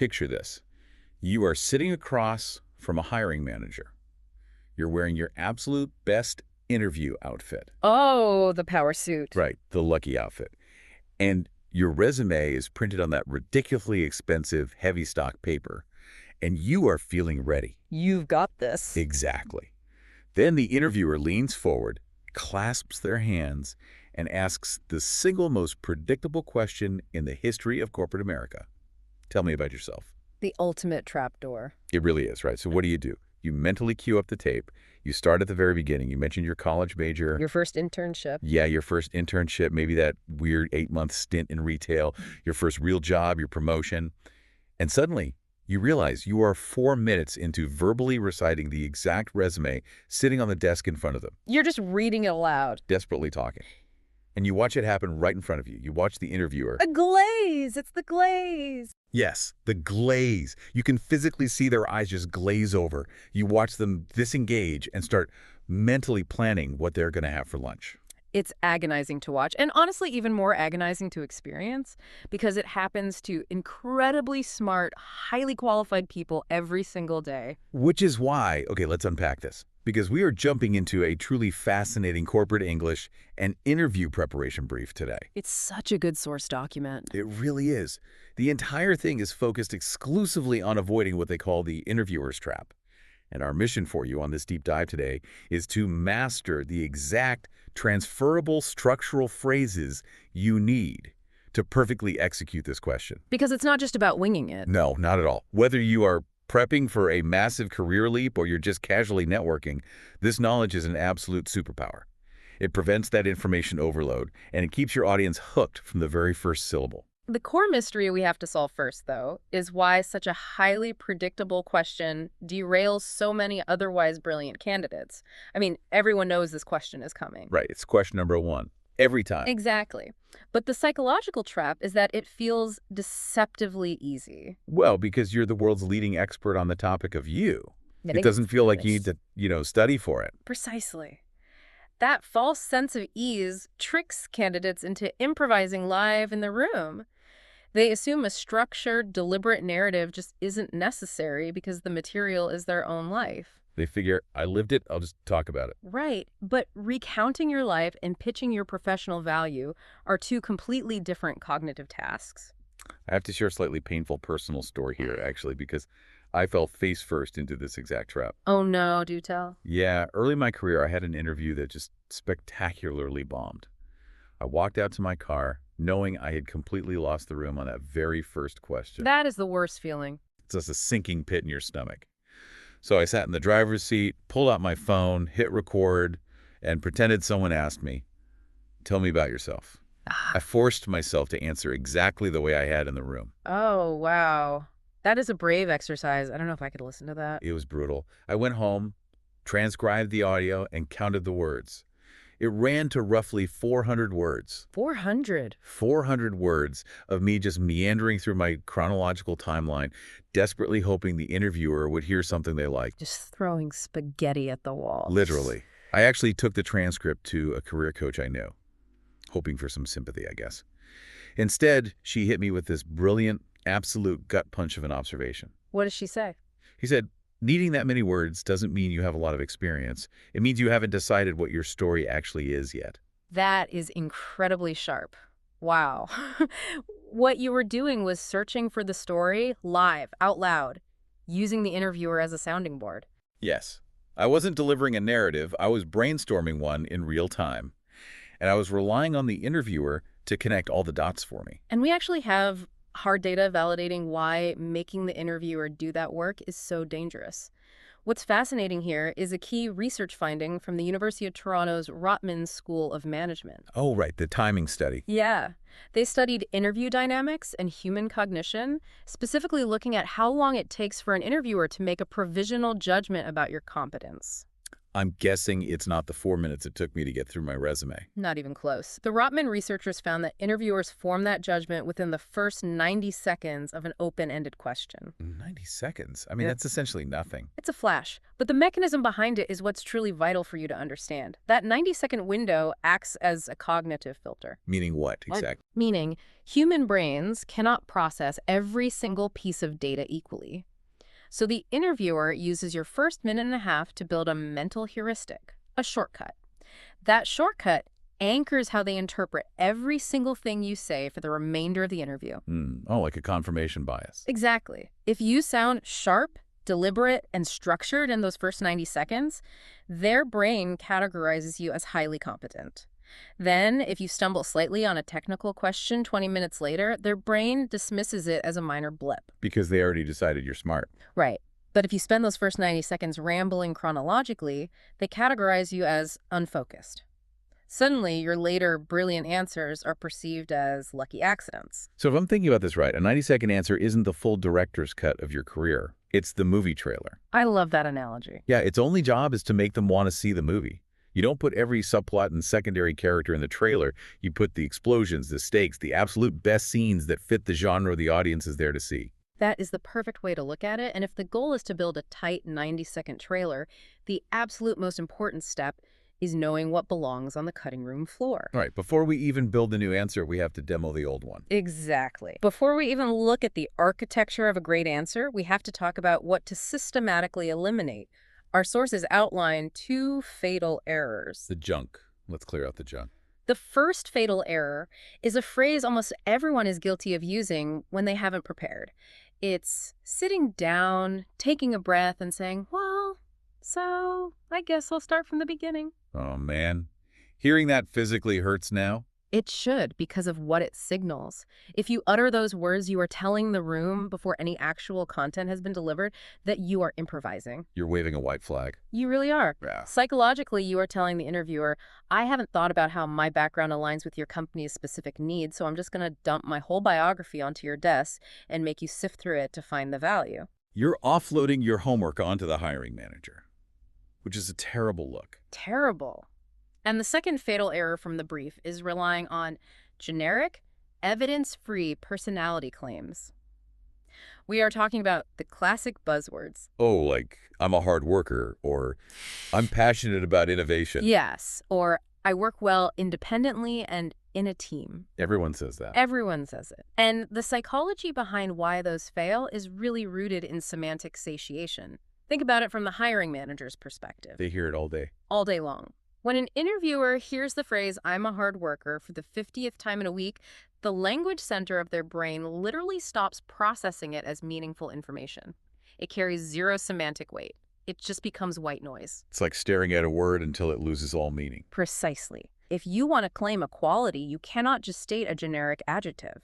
picture this. You are sitting across from a hiring manager. You're wearing your absolute best interview outfit. Oh, the power suit. Right, the lucky outfit. And your resume is printed on that ridiculously expensive heavy stock paper, and you are feeling ready. You've got this. Exactly. Then the interviewer leans forward, clasps their hands, and asks the single most predictable question in the history of corporate America. Tell me about yourself. The ultimate trapdoor. It really is, right? So what do? You mentally cue up the tape. You start at the very beginning. You mentioned your college major. Your first internship. Yeah, your first internship, maybe that weird 8-month stint in retail, your first real job, your promotion. And suddenly, you realize you are 4 minutes into verbally reciting the exact resume sitting on the desk in front of them. You're just reading it aloud. Desperately talking. And you watch it happen right in front of you. You watch the interviewer. A glaze! It's the glaze! Yes, the glaze. You can physically see their eyes just glaze over. You watch them disengage and start mentally planning what they're going to have for lunch. It's agonizing to watch, and honestly even more agonizing to experience, because it happens to incredibly smart, highly qualified people every single day. Which is why, okay, let's unpack this. Because we are jumping into a truly fascinating corporate English and interview preparation brief today. It's such a good source document. It really is. The entire thing is focused exclusively on avoiding what they call the interviewer's trap. And our mission for you on this deep dive today is to master the exact transferable structural phrases you need to perfectly execute this question. Because it's not just about winging it. No, not at all. Whether you are prepping for a massive career leap or you're just casually networking, this knowledge is an absolute superpower. It prevents that information overload, and it keeps your audience hooked from the very first syllable. The core mystery we have to solve first, though, is why such a highly predictable question derails so many otherwise brilliant candidates. I mean, everyone knows this question is coming. Right, it's question number 1. Every time. Exactly. But the psychological trap is that it feels deceptively easy. Well, because you're the world's leading expert on the topic of you. It It doesn't feel like you need to, study for it. Precisely. That false sense of ease tricks candidates into improvising live in the room. They assume a structured, deliberate narrative just isn't necessary because the material is their own life. They figure, I lived it, I'll just talk about it. Right, but recounting your life and pitching your professional value are two completely different cognitive tasks. I have to share a slightly painful personal story here, actually, because I fell face first into this exact trap. Oh no, do tell. Yeah, early in my career, I had an interview that just spectacularly bombed. I walked out to my car knowing I had completely lost the room on that very first question. That is the worst feeling. It's just a sinking pit in your stomach. So I sat in the driver's seat, pulled out my phone, hit record, and pretended someone asked me, tell me about yourself. I forced myself to answer exactly the way I had in the room. Oh, wow. That is a brave exercise. I don't know if I could listen to that. It was brutal. I went home, transcribed the audio, and counted the words. It ran to roughly 400 words. 400? 400 words of me just meandering through my chronological timeline, desperately hoping the interviewer would hear something they liked. Just throwing spaghetti at the wall. Literally. I actually took the transcript to a career coach I knew, hoping for some sympathy, I guess. Instead, she hit me with this brilliant, absolute gut punch of an observation. What does she say? He said, needing that many words doesn't mean you have a lot of experience. It means you haven't decided what your story actually is yet. That is incredibly sharp. Wow. What you were doing was searching for the story live, out loud, using the interviewer as a sounding board. Yes. I wasn't delivering a narrative. I was brainstorming one in real time. And I was relying on the interviewer to connect all the dots for me. And we actually have hard data validating why making the interviewer do that work is so dangerous. What's fascinating here is a key research finding from the University of Toronto's Rotman School of Management. Oh, right, the timing study. Yeah. They studied interview dynamics and human cognition, specifically looking at how long it takes for an interviewer to make a provisional judgment about your competence. I'm guessing it's not the 4 minutes it took me to get through my resume. Not even close. The Rotman researchers found that interviewers form that judgment within the first 90 seconds of an open-ended question. 90 seconds? I mean, Yeah. that's essentially nothing. It's a flash, but the mechanism behind it is what's truly vital for you to understand. That 90-second window acts as a cognitive filter. Meaning what, exactly? Meaning, human brains cannot process every single piece of data equally. So the interviewer uses your first minute and a half to build a mental heuristic, a shortcut. That shortcut anchors how they interpret every single thing you say for the remainder of the interview. Oh, like a confirmation bias. Exactly. If you sound sharp, deliberate, and structured in those first 90 seconds, their brain categorizes you as highly competent. Then, if you stumble slightly on a technical question 20 minutes later, their brain dismisses it as a minor blip. Because they already decided you're smart. Right. But if you spend those first 90 seconds rambling chronologically, they categorize you as unfocused. Suddenly, your later brilliant answers are perceived as lucky accidents. So if I'm thinking about this right, a 90-second answer isn't the full director's cut of your career. It's the movie trailer. I love that analogy. Yeah, its only job is to make them want to see the movie. You don't put every subplot and secondary character in the trailer. You put the explosions, the stakes, the absolute best scenes that fit the genre the audience is there to see. That is the perfect way to look at it, and if the goal is to build a tight 90-second trailer, the absolute most important step is knowing what belongs on the cutting room floor. All right, before we even build the new answer, we have to demo the old one. Exactly. Before we even look at the architecture of a great answer, we have to talk about what to systematically eliminate. Our sources outline 2 fatal errors. The junk. Let's clear out the junk. The first fatal error is a phrase almost everyone is guilty of using when they haven't prepared. It's sitting down, taking a breath, and saying, well, so I guess I'll start from the beginning. Oh, man. Hearing that physically hurts now. It should, because of what it signals. If you utter those words, you are telling the room before any actual content has been delivered that you are improvising. You're waving a white flag. You really are. Yeah. Psychologically, you are telling the interviewer, I haven't thought about how my background aligns with your company's specific needs, so I'm just going to dump my whole biography onto your desk and make you sift through it to find the value. You're offloading your homework onto the hiring manager, which is a terrible look. Terrible. And the second fatal error from the brief is relying on generic, evidence-free personality claims. We are talking about the classic buzzwords. Oh, like, I'm a hard worker, or I'm passionate about innovation. Yes, or I work well independently and in a team. Everyone says that. Everyone says it. And the psychology behind why those fail is really rooted in semantic satiation. Think about it from the hiring manager's perspective. They hear it all day. All day long. When an interviewer hears the phrase, I'm a hard worker, for the 50th time in a week, the language center of their brain literally stops processing it as meaningful information. It carries zero semantic weight. It just becomes white noise. It's like staring at a word until it loses all meaning. Precisely. If you want to claim a quality, you cannot just state a generic adjective.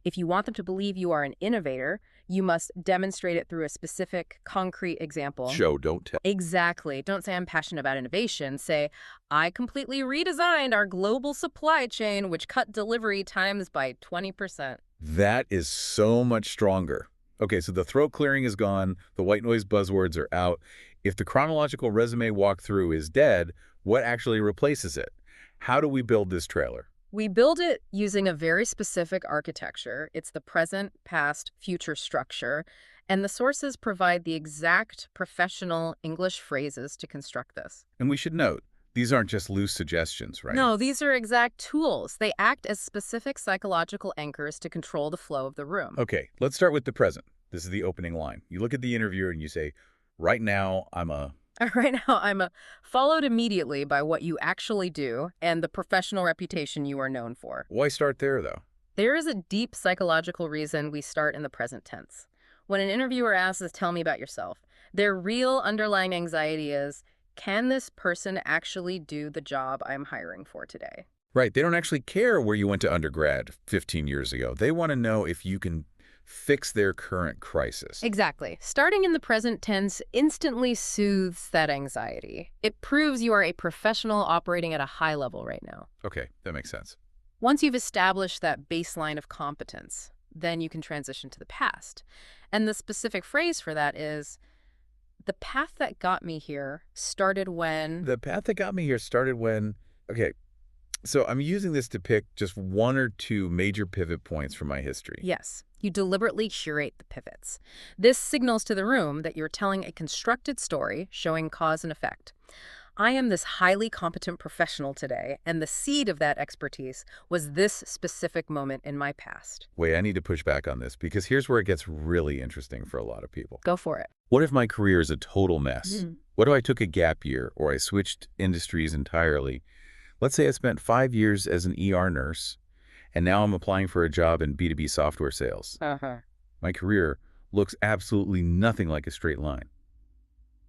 If you want them to believe you are an innovator, you must demonstrate it through a specific, concrete example. Show, don't tell. Exactly. Don't say I'm passionate about innovation. Say, I completely redesigned our global supply chain, which cut delivery times by 20%. That is so much stronger. Okay, so the throat clearing is gone. The white noise buzzwords are out. If the chronological resume walkthrough is dead, what actually replaces it? How do we build this trailer? We build it using a very specific architecture. It's the present, past, future structure, and the sources provide the exact professional English phrases to construct this. And we should note, these aren't just loose suggestions, right? No, these are exact tools. They act as specific psychological anchors to control the flow of the room. Okay, let's start with the present. This is the opening line. You look at the interviewer and you say, right now, I'm followed immediately by what you actually do and the professional reputation you are known for. Why start there, though? There is a deep psychological reason we start in the present tense. When an interviewer asks us, tell me about yourself, their real underlying anxiety is, can this person actually do the job I'm hiring for today? Right. They don't actually care where you went to undergrad 15 years ago. They want to know if you can fix their current crisis. Exactly. Starting in the present tense instantly soothes that anxiety. It proves you are a professional operating at a high level right now. Okay, that makes sense. Once you've established that baseline of competence, then you can transition to the past. And the specific phrase for that is, The path that got me here started when... The path that got me here started when, okay, so I'm using this to pick just one or two major pivot points from my history. Yes, you deliberately curate the pivots. This signals to the room that you're telling a constructed story showing cause and effect. I am this highly competent professional today, and the seed of that expertise was this specific moment in my past. Wait, I need to push back on this because here's where it gets really interesting for a lot of people. Go for it. What if my career is a total mess? Mhm. What if I took a gap year or I switched industries entirely? Let's say I spent 5 years as an ER nurse, and now I'm applying for a job in B2B software sales. Uh-huh. My career looks absolutely nothing like a straight line.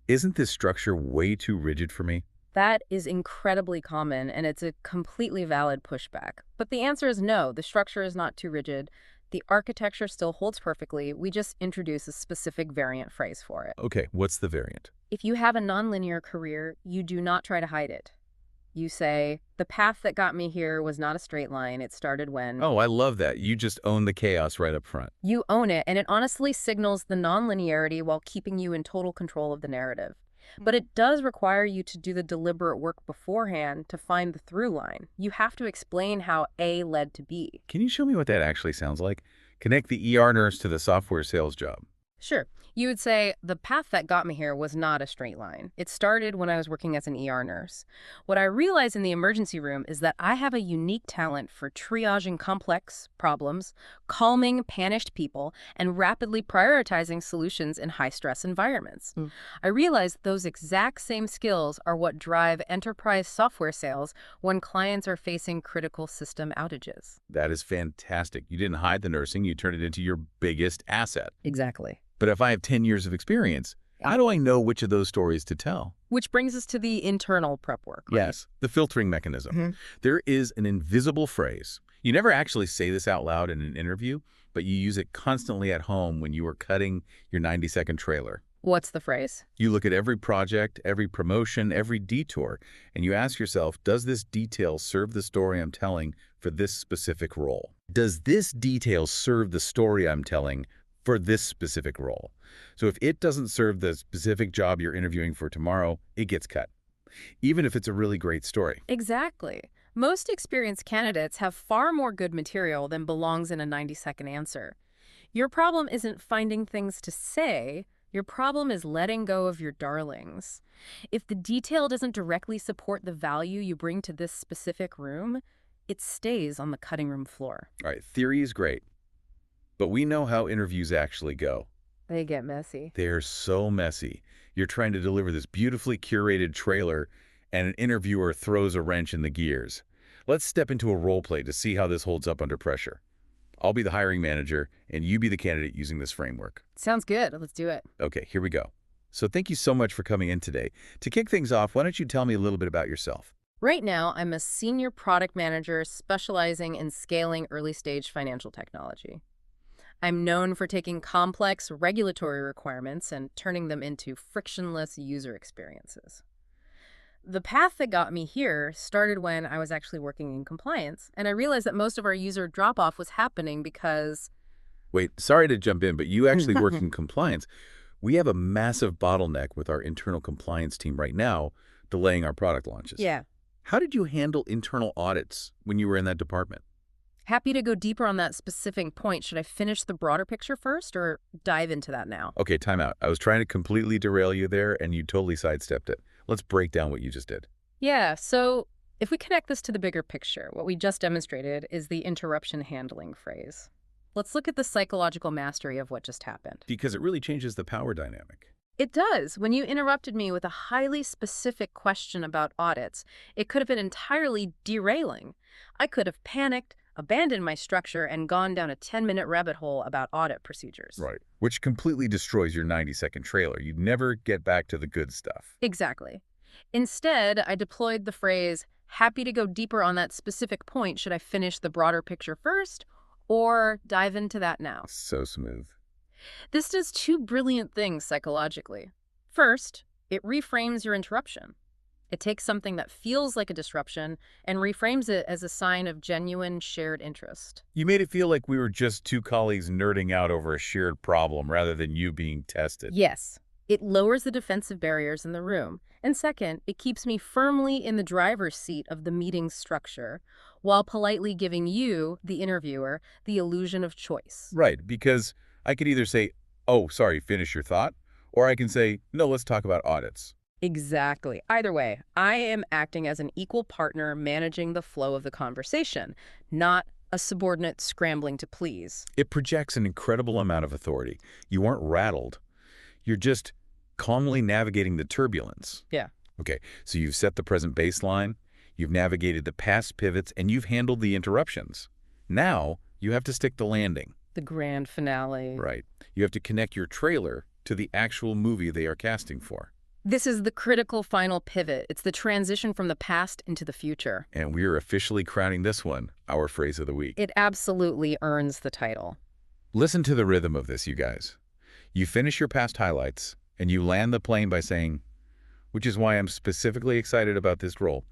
Isn't this structure way too rigid for me? That is incredibly common, and it's a completely valid pushback. But the answer is no, the structure is not too rigid. The architecture still holds perfectly. We just introduce a specific variant phrase for it. Okay, what's the variant? If you have a nonlinear career, you do not try to hide it. You say, the path that got me here was not a straight line. It started when... Oh, I love that. You just own the chaos right up front. You own it, and it honestly signals the nonlinearity while keeping you in total control of the narrative. But it does require you to do the deliberate work beforehand to find the through line. You have to explain how A led to B. Can you show me what that actually sounds like? Connect the ER nurse to the software sales job. Sure. You would say, the path that got me here was not a straight line. It started when I was working as an ER nurse. What I realized in the emergency room is that I have a unique talent for triaging complex problems, calming panicked people, and rapidly prioritizing solutions in high-stress environments. I realized those exact same skills are what drive enterprise software sales when clients are facing critical system outages. That is fantastic. You didn't hide the nursing, you turned it into your biggest asset. Exactly. But if I have 10 years of experience, how do I know which of those stories to tell? Which brings us to the internal prep work, right? Yes, the filtering mechanism. There is an invisible phrase. You never actually say this out loud in an interview, but you use it constantly at home when you are cutting your 90-second trailer. What's the phrase? You look at every project, every promotion, every detour, and you ask yourself, does this detail serve the story I'm telling for this specific role? Does this detail serve the story I'm telling for this specific role? So if it doesn't serve the specific job you're interviewing for tomorrow, it gets cut, even if it's a really great story. Exactly. Most experienced candidates have far more good material than belongs in a 90-second answer. Your problem isn't finding things to say. Your problem is letting go of your darlings. If the detail doesn't directly support the value you bring to this specific room, it stays on the cutting room floor. All right, theory is great, but we know how interviews actually go. They get messy. They're so messy. You're trying to deliver this beautifully curated trailer, and an interviewer throws a wrench in the gears. Let's step into a role play to see how this holds up under pressure. I'll be the hiring manager, and you be the candidate using this framework. Sounds good. Let's do it. Okay, here we go. So thank you so much for coming in today. To kick things off, why don't you tell me a little bit about yourself? Right now, I'm a senior product manager specializing in scaling early-stage financial technology. I'm known for taking complex regulatory requirements and turning them into frictionless user experiences. The path that got me here started when I was actually working in compliance, and I realized that most of our user drop-off was happening because... Wait, sorry to jump in, but you actually work in compliance. We have a massive bottleneck with our internal compliance team right now, delaying our product launches. Yeah. How did you handle internal audits when you were in that department? Happy to go deeper on that specific point. Should I finish the broader picture first or dive into that now? Okay, time out. I was trying to completely derail you there, and you totally sidestepped it. Let's break down what you just did. Yeah, so if we connect this to the bigger picture, what we just demonstrated is the interruption handling phrase. Let's look at the psychological mastery of what just happened. Because it really changes the power dynamic. It does. When you interrupted me with a highly specific question about audits, it could have been entirely derailing. I could have panicked, abandoned my structure, and gone down a 10-minute rabbit hole about audit procedures. Right. Which completely destroys your 90-second trailer. You'd never get back to the good stuff. Exactly. Instead, I deployed the phrase, happy to go deeper on that specific point. Should I finish the broader picture first or dive into that now? So smooth. This does two brilliant things psychologically. First, it reframes your interruption. It takes something that feels like a disruption and reframes it as a sign of genuine shared interest. You made it feel like we were just two colleagues nerding out over a shared problem rather than you being tested. Yes. It lowers the defensive barriers in the room. And second, it keeps me firmly in the driver's seat of the meeting structure, while politely giving you, the interviewer, the illusion of choice. Right, because I could either say, oh, sorry, finish your thought, or I can say, no, let's talk about audits. Exactly. Either way, I am acting as an equal partner managing the flow of the conversation, not a subordinate scrambling to please. It projects an incredible amount of authority. You aren't rattled. You're just calmly navigating the turbulence. Yeah. Okay, so you've set the present baseline, you've navigated the past pivots, and you've handled the interruptions. Now, you have to stick the landing. The grand finale. Right. You have to connect your trailer to the actual movie they are casting for. This is the critical final pivot. It's the transition from the past into the future. And we are officially crowning this one our phrase of the week. It absolutely earns the title. Listen to the rhythm of this, you guys. You finish your past highlights, and you land the plane by saying, which is why I'm specifically excited about this role.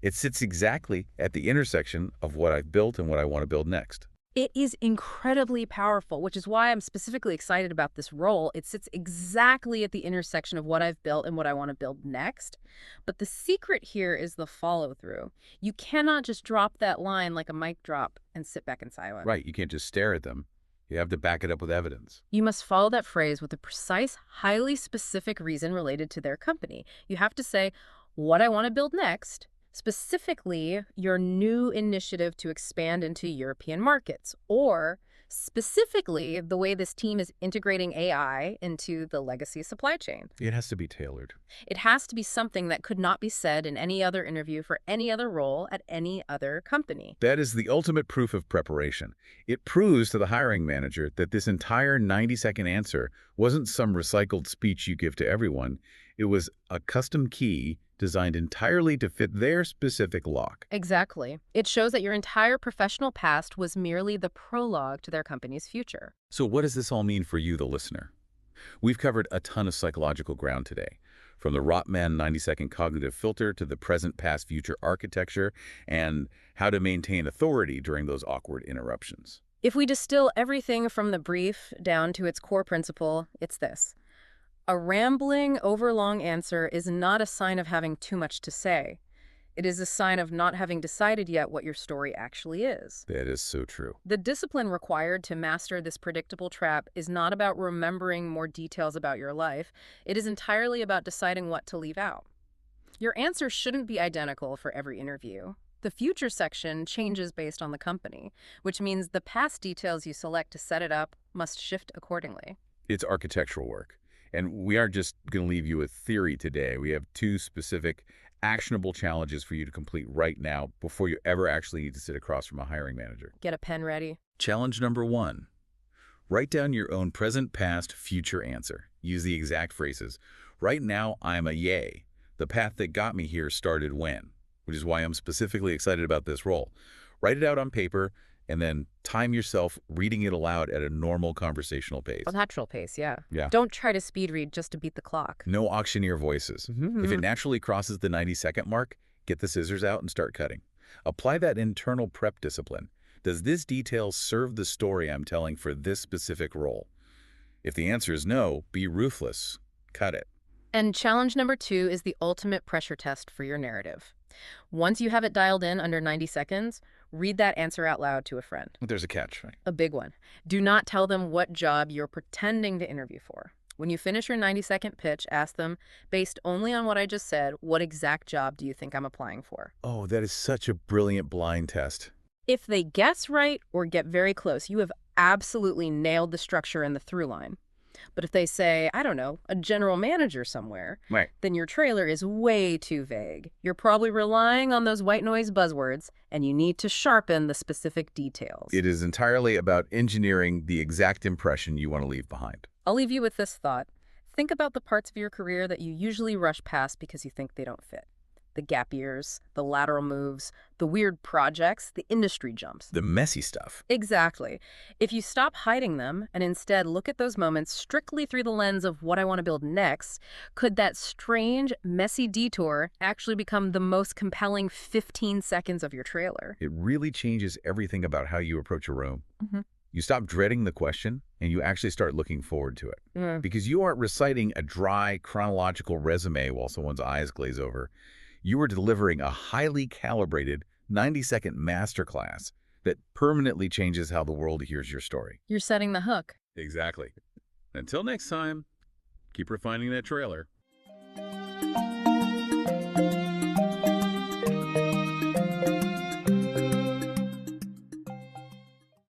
It sits exactly at the intersection of what I've built and what I want to build next. It is incredibly powerful, which is why I'm specifically excited about this role. It sits exactly at the intersection of what I've built and what I want to build next. But the secret here is the follow-through. You cannot just drop that line like a mic drop and sit back in silence. Right, you can't just stare at them. You have to back it up with evidence. You must follow that phrase with a precise, highly specific reason related to their company. You have to say, what I want to build next, specifically your new initiative to expand into European markets, or specifically the way this team is integrating AI into the legacy supply chain. It has to be tailored. It has to be something that could not be said in any other interview for any other role at any other company. That is the ultimate proof of preparation. It proves to the hiring manager that this entire 90-second answer wasn't some recycled speech you give to everyone. It was a custom key designed entirely to fit their specific lock. Exactly. It shows that your entire professional past was merely the prologue to their company's future. So what does this all mean for you, the listener? We've covered a ton of psychological ground today, from the Rotman 90-second cognitive filter to the present-past-future architecture and how to maintain authority during those awkward interruptions. If we distill everything from the brief down to its core principle, it's this. A rambling, overlong answer is not a sign of having too much to say. It is a sign of not having decided yet what your story actually is. That is so true. The discipline required to master this predictable trap is not about remembering more details about your life. It is entirely about deciding what to leave out. Your answer shouldn't be identical for every interview. The future section changes based on the company, which means the past details you select to set it up must shift accordingly. It's architectural work. And we aren't just going to leave you with theory today. We have 2 specific, actionable challenges for you to complete right now before you ever actually need to sit across from a hiring manager. Get a pen ready. Challenge number 1. Write down your own present, past, future answer. Use the exact phrases. Right now, I'm a yay. The path that got me here started when, which is why I'm specifically excited about this role. Write it out on paper, and then time yourself reading it aloud at a normal conversational pace. A natural pace, yeah. Yeah. Don't try to speed read just to beat the clock. No auctioneer voices. If it naturally crosses the 90-second mark, get the scissors out and start cutting. Apply that internal prep discipline. Does this detail serve the story I'm telling for this specific role? If the answer is no, be ruthless. Cut it. And challenge number 2 is the ultimate pressure test for your narrative. Once you have it dialed in under 90 seconds, read that answer out loud to a friend. There's a catch, right? A big one. Do not tell them what job you're pretending to interview for. When you finish your 90-second pitch, ask them, based only on what I just said, what exact job do you think I'm applying for? Oh, that is such a brilliant blind test. If they guess right or get very close, you have absolutely nailed the structure and the through line. But if they say, I don't know, a general manager somewhere, Right. then your trailer is way too vague. You're probably relying on those white noise buzzwords, and you need to sharpen the specific details. It is entirely about engineering the exact impression you want to leave behind. I'll leave you with this thought. Think about the parts of your career that you usually rush past because you think they don't fit. The gap years, the lateral moves, the weird projects, the industry jumps. The messy stuff. Exactly. If you stop hiding them and instead look at those moments strictly through the lens of what I want to build next, could that strange, messy detour actually become the most compelling 15 seconds of your trailer? It really changes everything about how you approach a room. You stop dreading the question, and you actually start looking forward to it. Mm. Because you aren't reciting a dry, chronological resume while someone's eyes glaze over. You are delivering a highly calibrated 90-second masterclass that permanently changes how the world hears your story. You're setting the hook. Exactly. Until next time, keep refining that trailer.